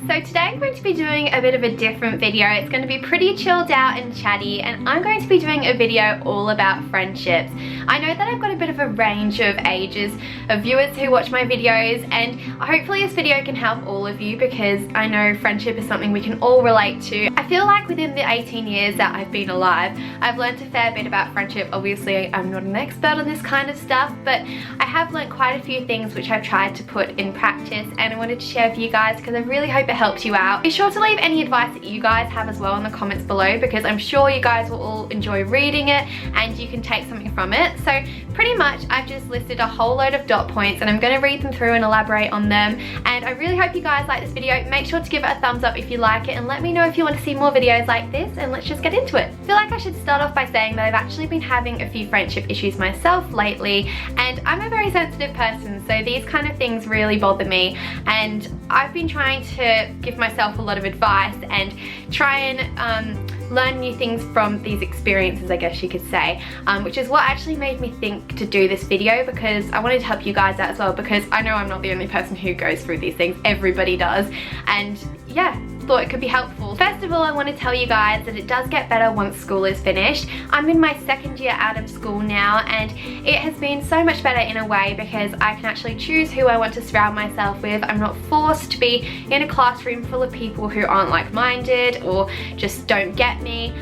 so today I'm going to be doing a bit of a different video. It's going to be pretty chilled out and chatty, and I'm going to be doing a video all about friendships. I know that I've got a bit of a range of ages of viewers who watch my videos, and hopefully this video can help all of you because I know friendship is something we can all relate to. I feel like within the 18 years that I've been alive, I've learned a fair bit about friendship. Obviously, I'm not an expert on this kind of stuff, but I have learned quite a few things which I've tried to put in practice, and I wanted to share with you guys because I really hope it helps you out. Be sure to leave any advice that you guys have as well in the comments below, because I'm sure you guys will all enjoy reading it and you can take something from it. So pretty much I've just listed a whole load of dot points and I'm going to read them through and elaborate on them, and I really hope you guys like this video. Make sure to give it a thumbs up if you like it, and let me know if you want to see more videos like this, and let's just get into it. I feel like I should start off by saying that I've actually been having a few friendship issues myself lately, and I'm a very sensitive person, so these kind of things really bother me, and I've been trying to give myself a lot of advice and try and learn new things from these experiences, I guess you could say, which is what actually made me think to do this video, because I wanted to help you guys out as well, because I know I'm not the only person who goes through these things. Everybody does, and yeah, thought it could be helpful. First of all, I want to tell you guys that it does get better once school is finished. I'm in my second year out of school now, and it has been so much better in a way because I can actually choose who I want to surround myself with. I'm not forced to be in a classroom full of people who aren't like-minded or just don't get me.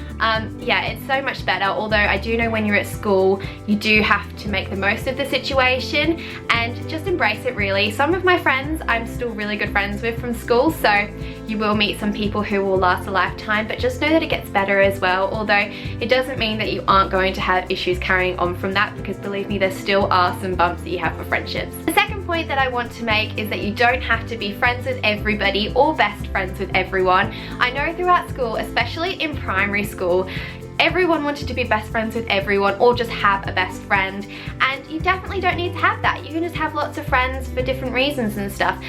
Yeah, it's so much better, although I do know when you're at school you do have to make the most of the situation and just embrace it, really. Some of my friends I'm still really good friends with from school, so you will meet some people who will last a lifetime, but just know that it gets better as well, although it doesn't mean that you aren't going to have issues carrying on from that, because believe me, there still are some bumps that you have for friendships. The second point that I want to make is that you don't have to be friends with everybody or best friends with everyone. I know throughout school, especially in primary school, everyone wanted to be best friends with everyone or just have a best friend, and you definitely don't need to have that. You can just have lots of friends for different reasons and stuff.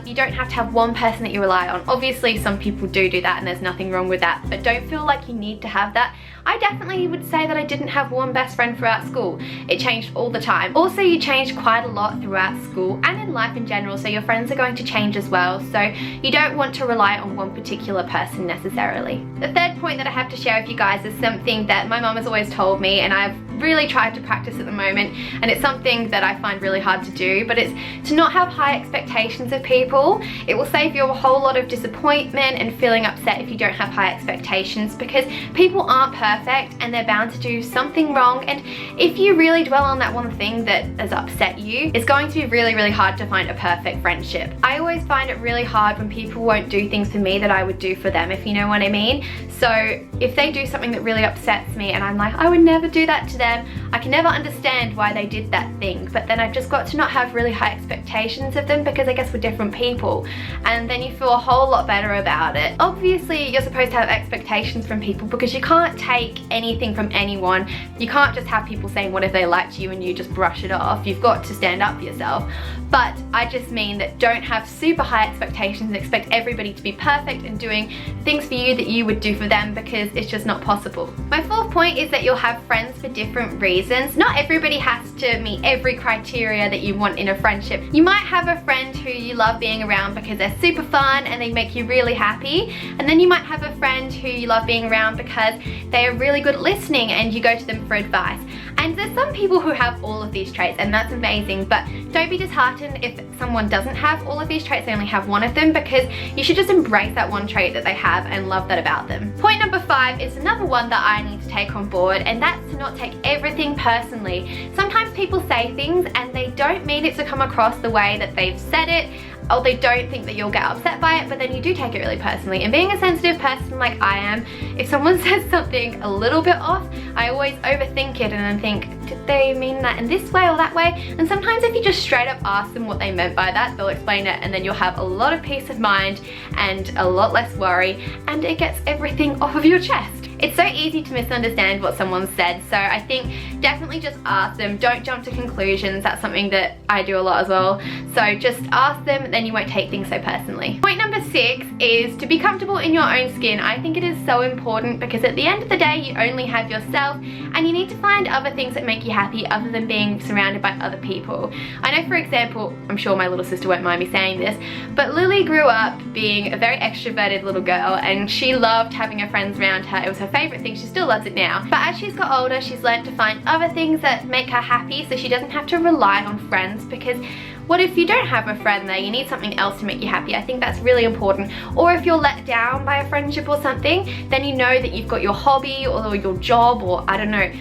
You don't have to have one person that you rely on. Obviously some people do that, and there's nothing wrong with that, but don't feel like you need to have that. I definitely would say that I didn't have one best friend throughout school. It changed all the time. Also, you change quite a lot throughout school and in life in general, so your friends are going to change as well, so you don't want to rely on one particular person necessarily. The third point that I have to share with you guys is something that my mum has always told me, and I've really tried to practice at the moment, and it's something that I find really hard to do, but it's to not have high expectations of people. It will save you a whole lot of disappointment and feeling upset if you don't have high expectations, because people aren't perfect and they're bound to do something wrong, and if you really dwell on that one thing that has upset you, it's going to be really, really hard to find a perfect friendship. I always find it really hard when people won't do things for me that I would do for them, if you know what I mean. So if they do something that really upsets me and I'm like, I would never do that to them, I can never understand why they did that thing, but then I've just got to not have really high expectations of them, because I guess we're different people, and then you feel a whole lot better about it. Obviously you're supposed to have expectations from people because you can't take anything from anyone. You can't just have people saying what if they liked you and you just brush it off. You've got to stand up for yourself. But I just mean that don't have super high expectations and expect everybody to be perfect and doing things for you that you would do for them, because it's just not possible. My fourth point is that you'll have friends for different reasons. Not everybody has to meet every criteria that you want in a friendship. You might have a friend who you love being around because they're super fun and they make you really happy, and then you might have a friend who you love being around because they are really good at listening and you go to them for advice. And there's some people who have all of these traits, and that's amazing, but don't be disheartened if someone doesn't have all of these traits, they only have one of them, because you should just embrace that one trait that they have and love that about them. Point number 5 is another one that I need to take on board, and that's to not take everything personally. Sometimes people say things and they don't mean it to come across the way that they've said it, or they don't think that you'll get upset by it, but then you do take it really personally. And being a sensitive person like I am, if someone says something a little bit off, I always overthink it and then think, did they mean that in this way or that way? And sometimes if you just straight up ask them what they meant by that, they'll explain it, and then you'll have a lot of peace of mind and a lot less worry, and it gets everything off of your chest. It's so easy to misunderstand what someone said, so I think definitely just ask them. Don't jump to conclusions. That's something that I do a lot as well. So just ask them, then you won't take things so personally. Point number 6 6 is to be comfortable in your own skin. I think it is so important because at the end of the day, you only have yourself and you need to find other things that make you happy other than being surrounded by other people. I know, for example, I'm sure my little sister won't mind me saying this, but Lily grew up being a very extroverted little girl and she loved having her friends around her. It was her favourite thing. She still loves it now. But as she's got older, she's learned to find other things that make her happy so she doesn't have to rely on friends, because what if you don't have a friend there? You need something else to make you happy. I think that's really important. Or if you're let down by a friendship or something, then you know that you've got your hobby or your job or I don't know,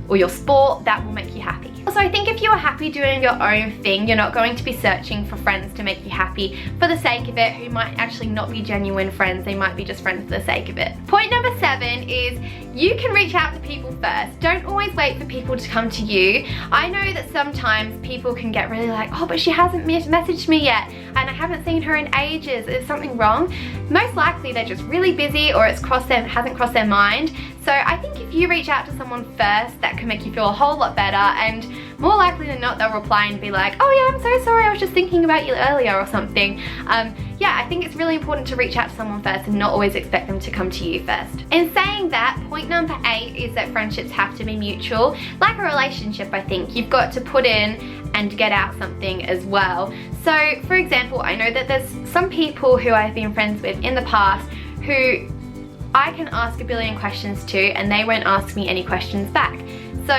or your sport that will make you happy. Also, I think if you are happy doing your own thing, you're not going to be searching for friends to make you happy for the sake of it, who might actually not be genuine friends. They might be just friends for the sake of it. Point number 7 is you can reach out to people first. Don't always wait for people to come to you. I know that sometimes people can get really like, oh, but she hasn't messaged me yet and I haven't seen her in ages. Is something wrong? Most likely they're just really busy or it's hasn't crossed their mind. So I think if you reach out to someone first, that can make you feel a whole lot better, and more likely than not they'll reply and be like, oh yeah, I'm so sorry, I was just thinking about you earlier or something. Yeah, I think it's really important to reach out to someone first and not always expect them to come to you first. In saying that, point number 8 is that friendships have to be mutual. Like a relationship, I think you've got to put in and get out something as well. So for example, I know that there's some people who I've been friends with in the past who I can ask a billion questions to and they won't ask me any questions back. So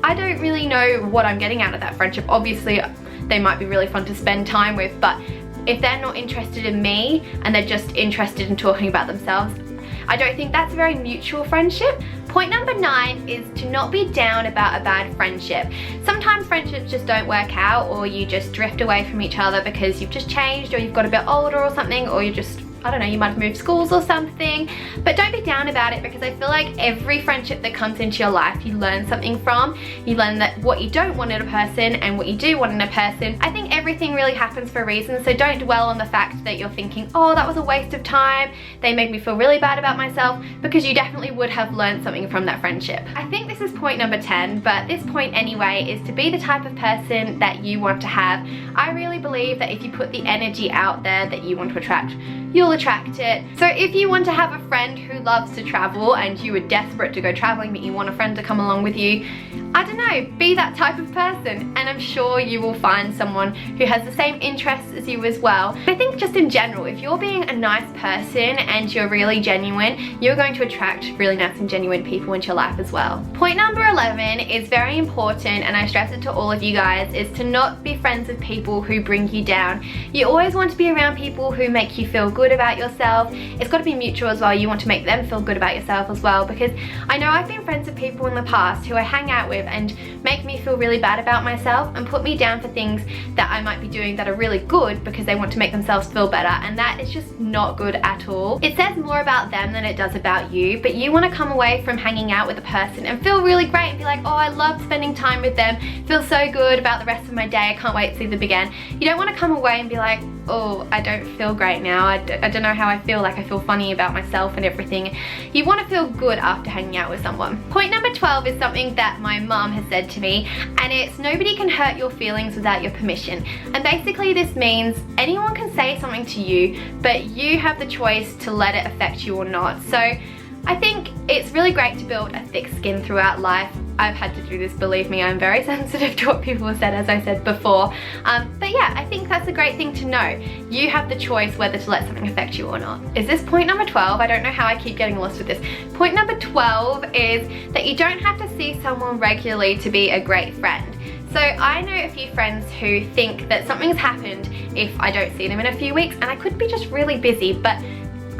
I don't really know what I'm getting out of that friendship. Obviously they might be really fun to spend time with, but if they're not interested in me and they're just interested in talking about themselves, I don't think that's a very mutual friendship. Point number 9 is to not be down about a bad friendship. Sometimes friendships just don't work out, or you just drift away from each other because you've just changed or you've got a bit older or something, or you just, I don't know, you might have moved schools or something. But don't be down about it, because I feel like every friendship that comes into your life you learn something from. You learn that what you don't want in a person and what you do want in a person. I think everything really happens for a reason, so don't dwell on the fact that you're thinking, oh, that was a waste of time, they made me feel really bad about myself, because you definitely would have learned something from that friendship. I think this is point number 10, but this point anyway is to be the type of person that you want to have. I really believe that if you put the energy out there that you want to attract, you'll attract it. So if you want to have a friend who loves to travel and you are desperate to go traveling but you want a friend to come along with you, I don't know, be that type of person and I'm sure you will find someone who has the same interests as you as well. I think just in general, if you're being a nice person and you're really genuine, you're going to attract really nice and genuine people into your life as well. Point number 11 is very important, and I stress it to all of you guys, is to not be friends with people who bring you down. You always want to be around people who make you feel good about yourself. It's got to be mutual as well. You want to make them feel good about yourself as well, because I know I've been friends with people in the past who I hang out with and make me feel really bad about myself and put me down for things that I might be doing that are really good because they want to make themselves feel better, and that is just not good at all. It says more about them than it does about you, but you want to come away from hanging out with a person and feel really great and be like, oh, I love spending time with them, feel so good about the rest of my day, I can't wait to see them again. You don't want to come away and be like, oh, I don't feel great now, I don't know how I feel, like I feel funny about myself and everything. You want to feel good after hanging out with someone. Point number 12 is something that my mum has said to me, and it's nobody can hurt your feelings without your permission. And basically this means anyone can say something to you, but you have the choice to let it affect you or not. So I think it's really great to build a thick skin throughout life. I've had to do this, believe me, I'm very sensitive to what people have said, as I said before. But yeah, I think that's a great thing to know. You have the choice whether to let something affect you or not. Is this point number 12? I don't know how I keep getting lost with this. Point number 12 is that you don't have to see someone regularly to be a great friend. So I know a few friends who think that something's happened if I don't see them in a few weeks, and I could be just really busy, but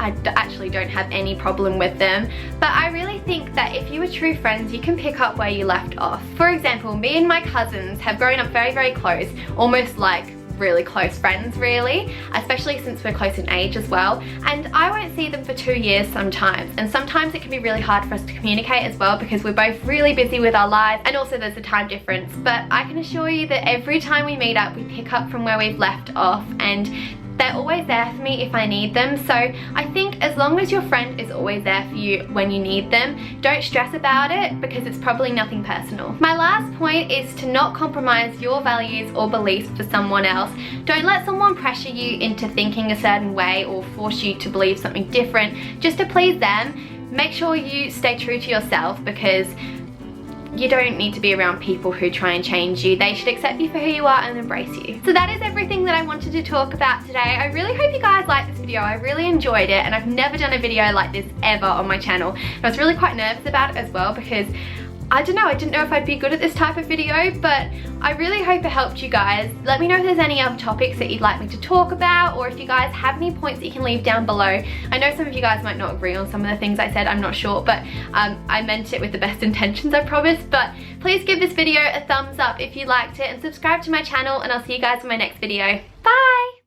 I actually don't have any problem with them. But I really think that if you are true friends, you can pick up where you left off. For example, me and my cousins have grown up very, very close, almost like really close friends really, especially since we're close in age as well, and I won't see them for 2 years sometimes, and sometimes it can be really hard for us to communicate as well because we're both really busy with our lives, and also there's a time difference. But I can assure you that every time we meet up, we pick up from where we've left off, and They're always there for me if I need them. So I think as long as your friend is always there for you when you need them, don't stress about it because it's probably nothing personal. My last point is to not compromise your values or beliefs for someone else. Don't let someone pressure you into thinking a certain way or force you to believe something different just to please them. Make sure you stay true to yourself because you don't need to be around people who try and change you. They should accept you for who you are and embrace you. So that is everything that I wanted to talk about today. I really hope you guys liked this video. I really enjoyed it, and I've never done a video like this ever on my channel. And I was really quite nervous about it as well because I don't know, I didn't know if I'd be good at this type of video, but I really hope it helped you guys. Let me know if there's any other topics that you'd like me to talk about, or if you guys have any points that you can leave down below. I know some of you guys might not agree on some of the things I said, I'm not sure, but I meant it with the best intentions, I promise. But please give this video a thumbs up if you liked it, and subscribe to my channel, and I'll see you guys in my next video. Bye!